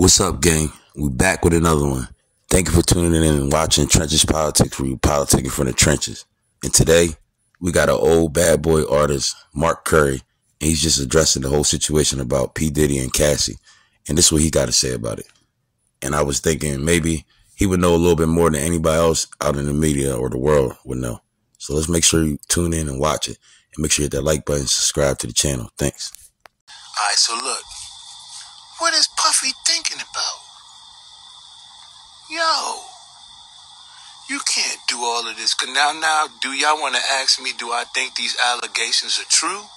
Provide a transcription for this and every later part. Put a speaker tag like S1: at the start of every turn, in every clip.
S1: What's up, gang? We back with another one. Thank you for tuning in and watching Trenches Politics, where we politicking from the trenches. And today, we got an old bad boy artist, MarkCurry, and he's just addressing the whole situation about P. Diddy and Cassies. And this is what he got to say about it. And I was thinking maybe he would know a little bit more than anybody else out in the media or the world would know. So let's make sure you tune in and watch it. And make sure you hit that like button and subscribe to the channel. Thanks.
S2: Alright, so look. What is Puffy thinking about? Yo, you can't do all of this. Cause now, do y'all want to ask me, do I think these allegations are true?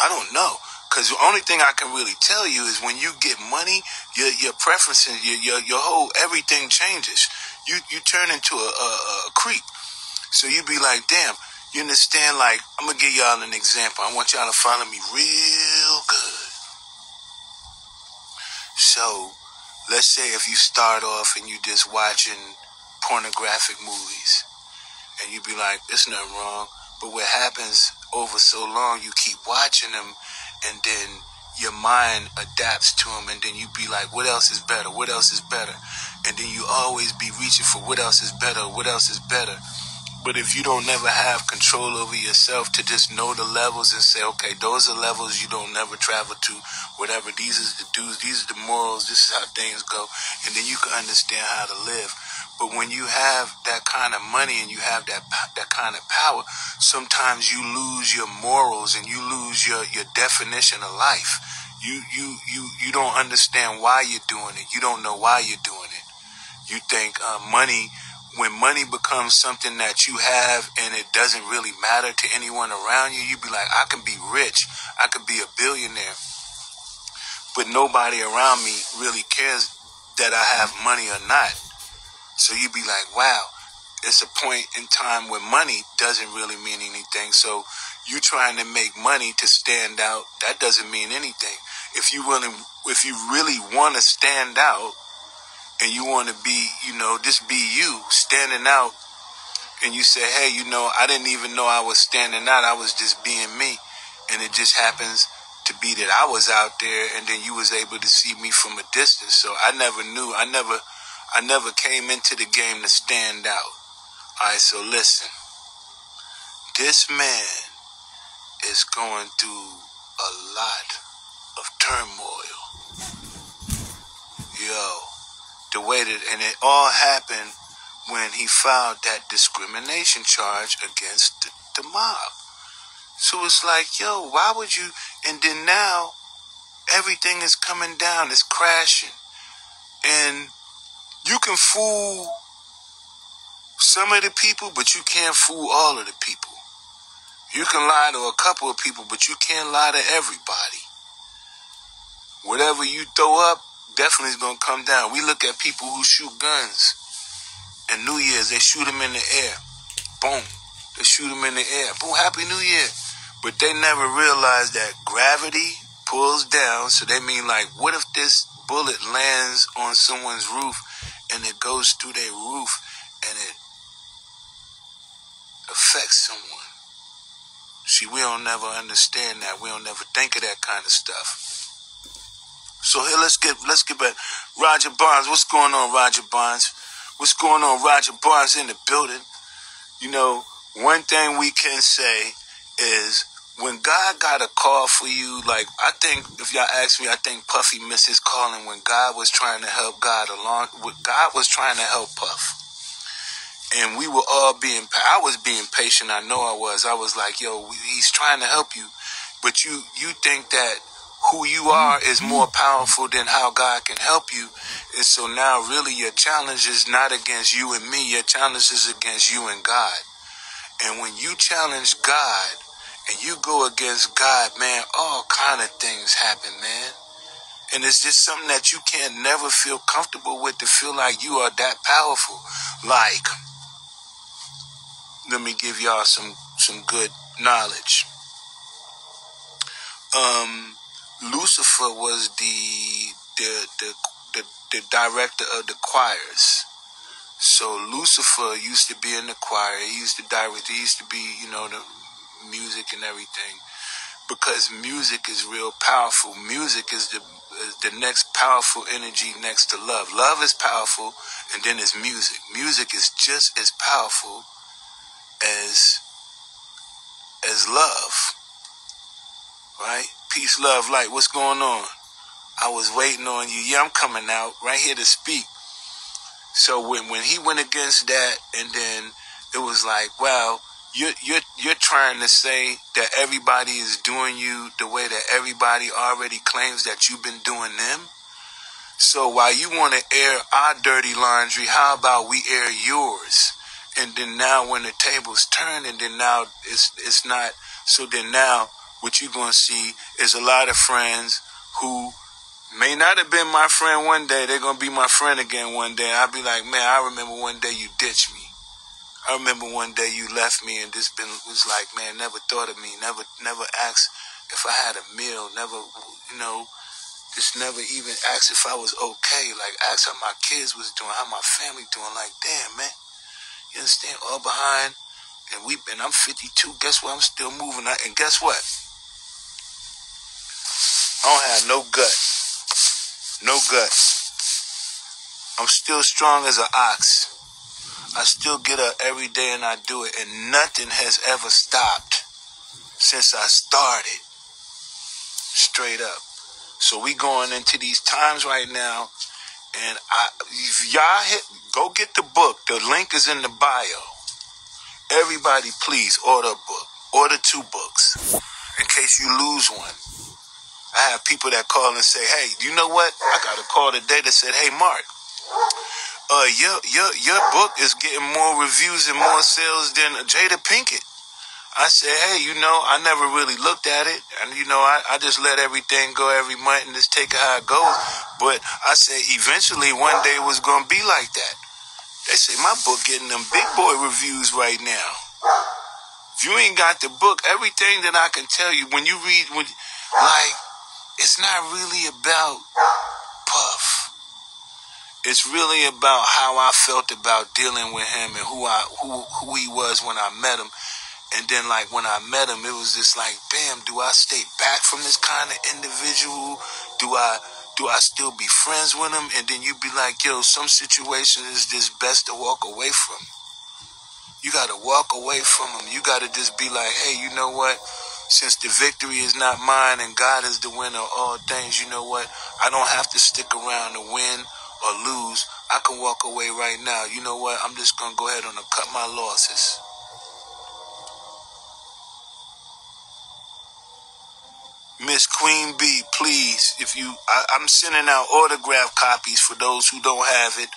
S2: I don't know. Cause the only thing I can really tell you is when you get money, your preferences, your whole everything changes. You turn into a creep. So you be like, damn, you understand? Like, I'm gonna give y'all an example. I want y'all to follow me real good. So, let's say if you start off and you just watching pornographic movies, and you be like, there's nothing wrong, but what happens over so long, you keep watching them, and then your mind adapts to them, and then you be like, what else is better, what else is better, and then you always be reaching for what else is better, what else is better. But if you don't never have control over yourself to just know the levels and say, okay, those are levels you don't never travel to, whatever, these are the dues, these are the morals, this is how things go, and then you can understand how to live. But when you have that kind of money and you have that kind of power, sometimes you lose your morals and you lose your definition of life. You don't understand why you're doing it. You don't know why you're doing it. You think when money becomes something that you have and it doesn't really matter to anyone around you, you be like, I can be rich, I could be a billionaire, but nobody around me really cares that I have money or not. So you be like, wow, it's a point in time where money doesn't really mean anything. So you trying to make money to stand out, that doesn't mean anything. If you really want to stand out, and you want to be, just be you, standing out, and you say, hey, I didn't even know I was standing out, I was just being me, and it just happens to be that I was out there, and then you was able to see me from a distance, so I never knew, I never came into the game to stand out. Alright, so listen, this man is going through a lot of turmoil. Yo. The way that, and it all happened when he filed that discrimination charge against the mob. So it's like, yo, why would you? And then now, everything is coming down, it's crashing. And you can fool some of the people, but you can't fool all of the people. You can lie to a couple of people, but you can't lie to everybody. Whatever you throw up, definitely is going to come down. We look at people who shoot guns. And New Year's, they shoot them in the air. Boom. They shoot them in the air. Boom, Happy New Year. But they never realize that gravity pulls down. So they mean like, what if this bullet lands on someone's roof and it goes through their roof and it affects someone? See, we don't never understand that. We don't never think of that kind of stuff. So here, let's get back. Roger Barnes, what's going on, Roger Barnes? What's going on, Roger Barnes in the building? One thing we can say is when God got a call for you, like I think, if y'all ask me, I think Puffy missed his calling when God was trying to help God was trying to help Puff. And we were all I was being patient, I know I was. I was like, yo, he's trying to help you. But you think that who you are is more powerful than how God can help you. And so now really your challenge is not against you and me. Your challenge is against you and God. And when you challenge God and you go against God, man, all kind of things happen, man. And it's just something that you can't never feel comfortable with, to feel like you are that powerful. Like, let me give y'all some good knowledge. Lucifer was the director of the choirs. So Lucifer used to be in the choir. He used to direct. He used to be, the music and everything. because music is real powerful. Music is the next powerful energy next to love. Love is powerful, and then there's music. Music is just as powerful as love, right? Peace, love, light. What's going on? I was waiting on you. Yeah, I'm coming out right here to speak. So when he went against that, and then it was like, well, you're trying to say that everybody is doing you the way that everybody already claims that you've been doing them. So while you want to air our dirty laundry, how about we air yours? And then now when the tables turn, and then now it's not. So then now what you're going to see is a lot of friends who may not have been my friend one day. They're going to be my friend again one day. I'll be like, man, I remember one day you ditched me. I remember one day you left me, and this was like, man, never thought of me. Never asked if I had a meal. Never, just never even asked if I was okay. Like, asked how my kids was doing, how my family doing. Like, damn, man. You understand? All behind. And I'm 52. Guess what? I'm still moving. And guess what? I don't have no gut. No gut. I'm still strong as an ox. I still get up every day and I do it. And nothing has ever stopped since I started. Straight up. So we going into these times right now. And if y'all go get the book. The link is in the bio. Everybody, please order a book. Order 2 books. In case you lose one. I have people that call and say, hey, you know what? I got a call today that said, hey, Mark, your book is getting more reviews and more sales than Jada Pinkett. I said, hey, I never really looked at it. And, I just let everything go every month and just take it how it goes. But I said, eventually one day it was going to be like that. They say, my book getting them big boy reviews right now. If you ain't got the book, everything that I can tell you, when you read, it's not really about Puff. It's really about how I felt about dealing with him and who he was when I met him. And then, when I met him, it was just like, bam, do I stay back from this kind of individual? Do I still be friends with him? And then you be like, yo, some situations is just best to walk away from. You got to walk away from him. You got to just be like, hey, you know what? Since the victory is not mine and God is the winner of all things, you know what? I don't have to stick around to win or lose. I can walk away right now. You know what? I'm just going to go ahead and cut my losses. Miss Queen B, please, I'm sending out autograph copies for those who don't have it.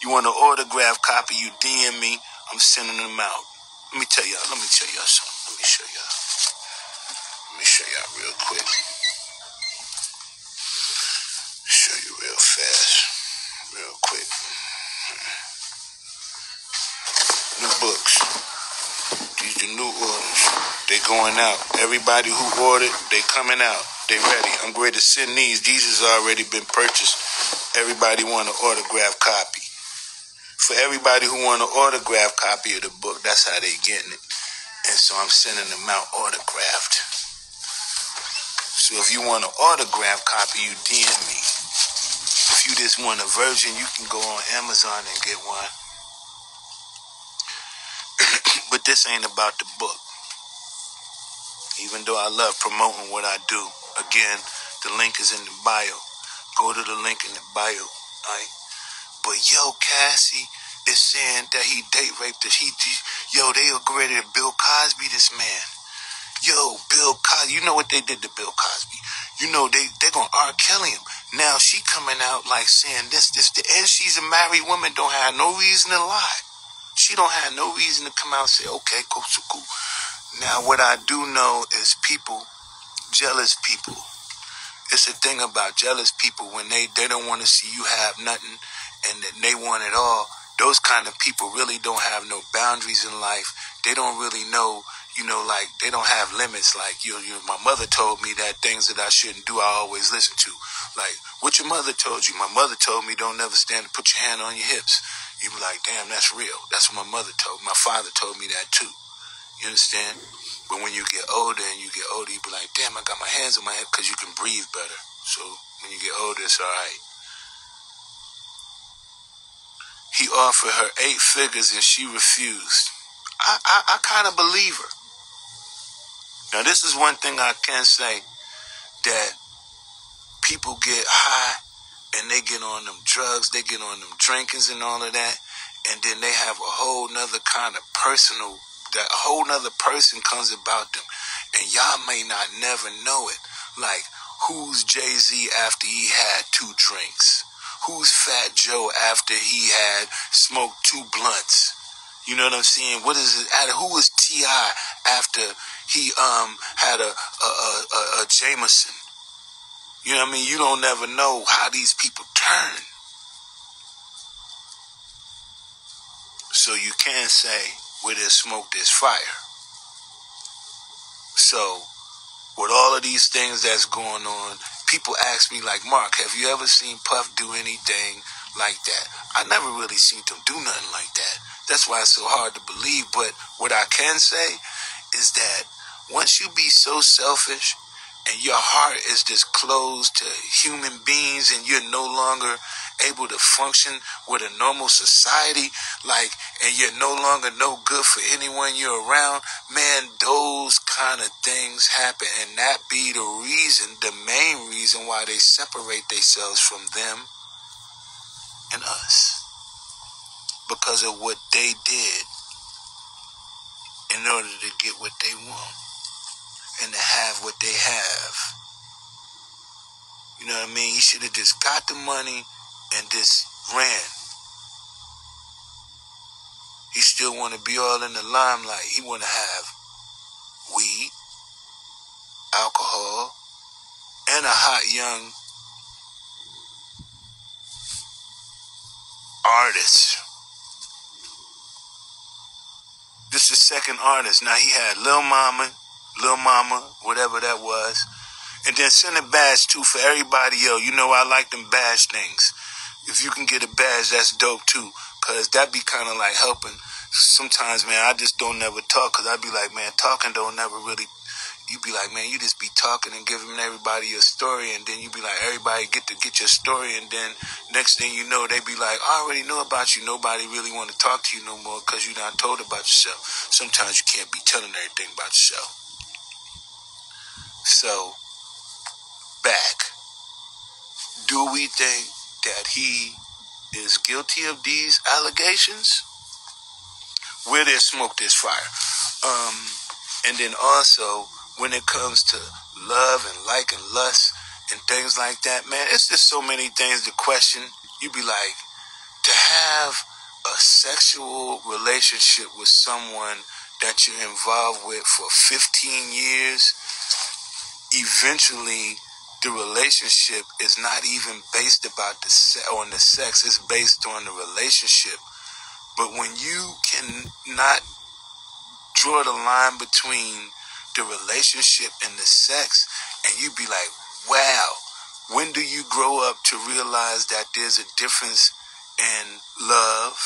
S2: You want an autograph copy, you DM me. I'm sending them out. Let me tell y'all something. Let me show y'all real quick. Show you real fast. Real quick. New books. These are new orders. They going out. Everybody who ordered, they coming out. They ready. I'm ready to send these. These has already been purchased. Everybody want an autograph copy. For everybody who want an autograph copy of the book, that's how they getting it. And so I'm sending them out autographed. So if you want an autograph copy, you DM me. If you just want a version, you can go on Amazon and get one. But this ain't about the book. Even though I love promoting what I do. Again, the link is in the bio. Go to the link in the bio. Alright? But yo, Cassie is saying that he date raped us. They agreed to Bill Cosby this man. Yo, Bill Cosby. You know what they did to Bill Cosby. They're going to Rkelly him. Now she coming out saying this. And she's a married woman, don't have no reason to lie. She don't have no reason to come out and say, okay, cool, so cool. Now, what I do know is people, jealous people. It's a thing about jealous people when they don't want to see you have nothing and that they want it all. Those kind of people really don't have no boundaries in life. They don't really know, they don't have limits. My mother told me that things that I shouldn't do, I always listen to. What your mother told you? My mother told me don't never stand and put your hand on your hips. You be like, damn, that's real. That's what my mother told me. My father told me that too. You understand? But when you get older you be like, damn, I got my hands on my head, because you can breathe better. So when you get older, it's all right. He offered her 8 figures and she refused. I kind of believe her. Now, this is one thing I can say, that people get high and they get on them drugs, they get on them drinkings and all of that, and then they have a whole nother kind of that whole nother person comes about them, and y'all may not never know it. Like, who's Jay-Z after he had 2 drinks? Who's Fat Joe after he had smoked 2 blunts? You know what I'm saying? What is it? Who was T.I. after he had a Jameson? You know what I mean? You don't never know how these people turn. So you can say, where there's smoke, there's fire. So with all of these things that's going on, people ask me like, Mark, have you ever seen Puff do anything like that? I never really seen him do nothing like that. That's why it's so hard to believe. But what I can say is that once you be so selfish and your heart is just closed to human beings and you're no longer able to function with a normal society, like, and you're no longer no good for anyone you're around, man, those kind of things happen. And that be the reason, the main reason why they separate themselves from them and us. Because of what they did in order to get what they want and to have what they have. You know what I mean? He should have just got the money and just ran. He still want to be all in the limelight. He want to have weed, alcohol, and a hot young artist. This is the second artist. Now he had Lil Mama, whatever that was. And then send a badge too for everybody else. You know, I like them badge things. If you can get a badge, that's dope too. Because that be kind of like helping. Sometimes, man, I just don't never talk. Because I be like, man, talking don't never really. You be like, man, you just be talking and giving everybody your story. And then you be like, everybody get your story. And then next thing you know, they be like, I already know about you. Nobody really want to talk to you no more because you not told about yourself. Sometimes you can't be telling everything about yourself. So, back. Do we think that he is guilty of these allegations? Where there's smoke, there's fire. And then also, when it comes to love and like and lust and things like that, man, it's just so many things to question. You be like, to have a sexual relationship with someone that you're involved with for 15 years, eventually the relationship is not even based about on the sex. It's based on the relationship. But when you cannot draw the line between the relationship and the sex, and you be like, wow, when do you grow up to realize that there's a difference in love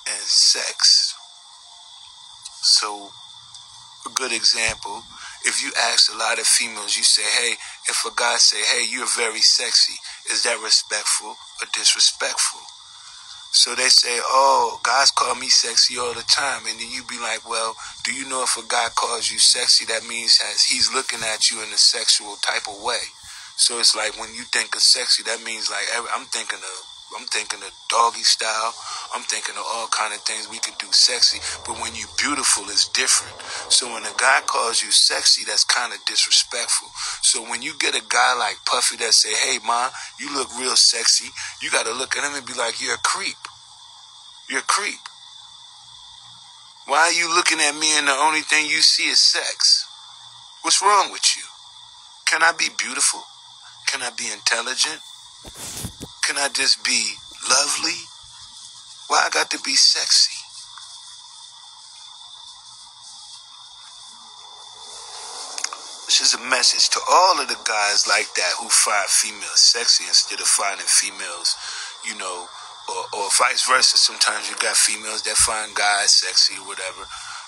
S2: and sex? So, a good example, if you ask a lot of females, you say, hey, if a guy say, hey, you're very sexy, is that respectful or disrespectful? So they say, oh, guys call me sexy all the time. And then you be like, well, do you know if a guy calls you sexy, that means he's looking at you in a sexual type of way. So it's like when you think of sexy, that means like I'm thinking of doggy style. I'm thinking of all kind of things we could do sexy. But when you beautiful, it's different. So when a guy calls you sexy, that's kind of disrespectful. So when you get a guy like Puffy that say, hey, ma, you look real sexy, you got to look at him and be like, you're a creep. You're a creep. Why are you looking at me and the only thing you see is sex? What's wrong with you? Can I be beautiful? Can I be intelligent? Can I just be lovely? Why I got to be sexy? This is a message to all of the guys like that who find females sexy instead of finding females, you know, or vice versa. Sometimes you got females that find guys sexy or whatever.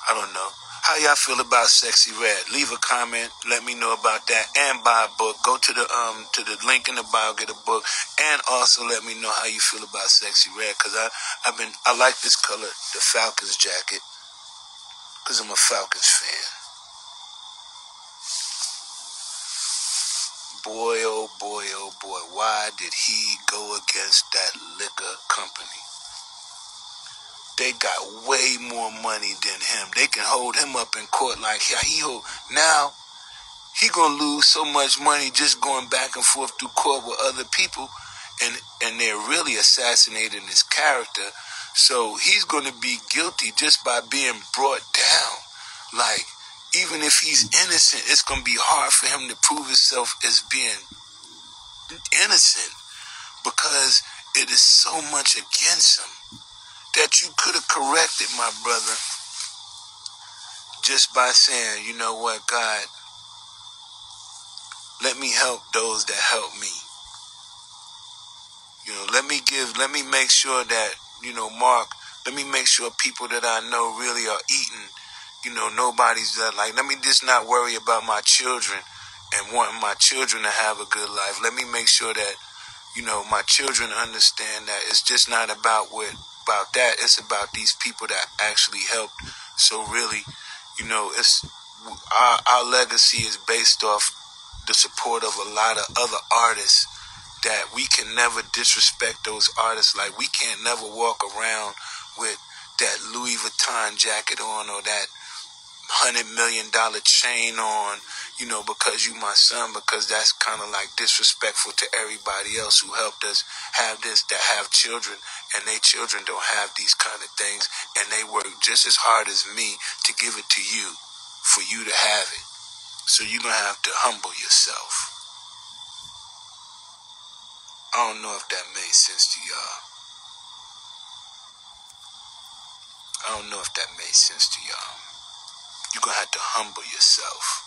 S2: I don't know. How y'all feel about Sexy Red? Leave a comment. Let me know about that. And buy a book. Go to the link in the bio, get a book. And also let me know how you feel about Sexy Red. Because I like this color, the Falcons jacket. Because I'm a Falcons fan. Boy, oh boy, oh boy. Why did he go against that liquor company? They got way more money than him. They can hold him up in court like now he gonna lose so much money just going back and forth through court with other people, and they're really assassinating his character. So he's gonna be guilty just by being brought down. Like, even if he's innocent, it's gonna be hard for him to prove himself as being innocent because it is so much against him that you could have corrected, my brother, just by saying, you know what, God, let me help those that help me. Let me make sure that, Mark, let me make sure people that I know really are eating, nobody's like, let me just not worry about my children and wanting my children to have a good life. Let me make sure that, my children understand that it's just not about that. It's about these people that actually helped. So really, it's our legacy is based off the support of a lot of other artists that we can never disrespect those artists. Like, we can't never walk around with that Louis Vuitton jacket on or that $100 million chain on, because you my son, because that's kind of like disrespectful to everybody else who helped us have this, that have children, and their children don't have these kind of things, and they work just as hard as me to give it to you, for you to have it. So you're going to have to humble yourself. I don't know if that made sense to y'all. You're going to have to humble yourself.